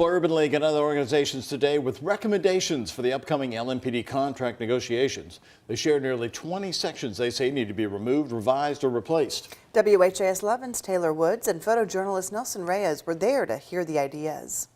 Urban League and other organizations today with recommendations for the upcoming LMPD contract negotiations. They shared nearly 20 sections they say need to be removed, revised, or replaced. WHAS 11's Taylor Woods and photojournalist Nelson Reyes were there to hear the ideas.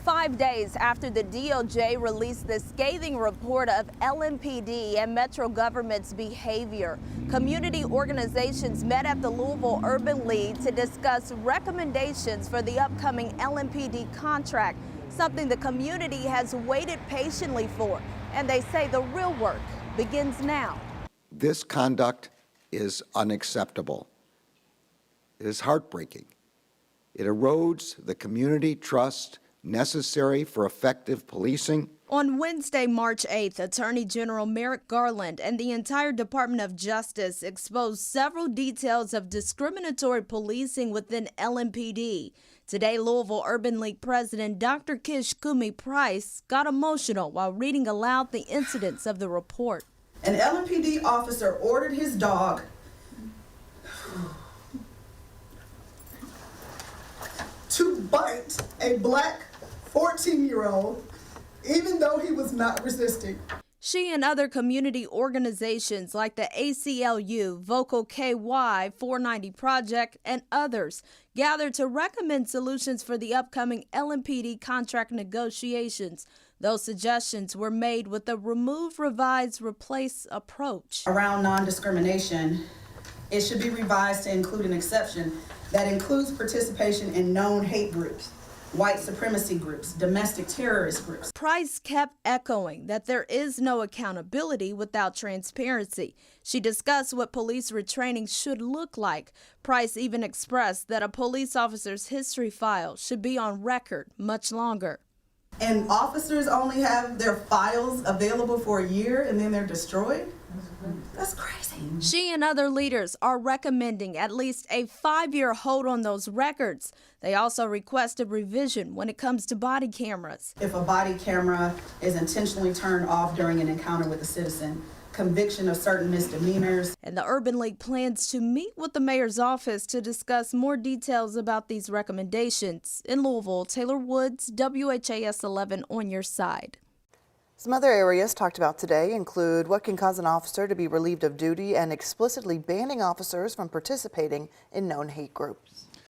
5 days after the DOJ released the scathing report of LMPD and Metro government's behavior, community organizations met at the Louisville Urban League to discuss recommendations for the upcoming LMPD contract, something the community has waited patiently for. And they say the real work begins now. This conduct is unacceptable. It is heartbreaking. It erodes the community trust necessary for effective policing. On Wednesday, March 8th, Attorney General Merrick Garland and the entire Department of Justice exposed several details of discriminatory policing within LMPD. Today, Louisville Urban League President Dr. Kish Kumi Price got emotional while reading aloud the incidents of the report. An LMPD officer ordered his dog to bite a black 14-year-old, even though he was not resisting. She and other community organizations like the ACLU, Vocal KY 490 Project, and others gathered to recommend solutions for the upcoming LMPD contract negotiations. Those suggestions were made with a remove, revise, replace approach. Around non-discrimination, it should be revised to include an exception that includes participation in known hate groups, white supremacy groups, domestic terrorist groups. Price kept echoing that there is no accountability without transparency. She discussed what police retraining should look like. Price even expressed that a police officer's history file should be on record much longer. And officers only have their files available for a year and then they're destroyed? That's crazy. She and other leaders are recommending at least a 5-year hold on those records. They also requested revision when it comes to body cameras. If a body camera is intentionally turned off during an encounter with a citizen, conviction of certain misdemeanors. And the Urban League plans to meet with the mayor's office to discuss more details about these recommendations. In Louisville, Taylor Woods, WHAS 11 on your side. Some other areas talked about today include what can cause an officer to be relieved of duty and explicitly banning officers from participating in known hate groups.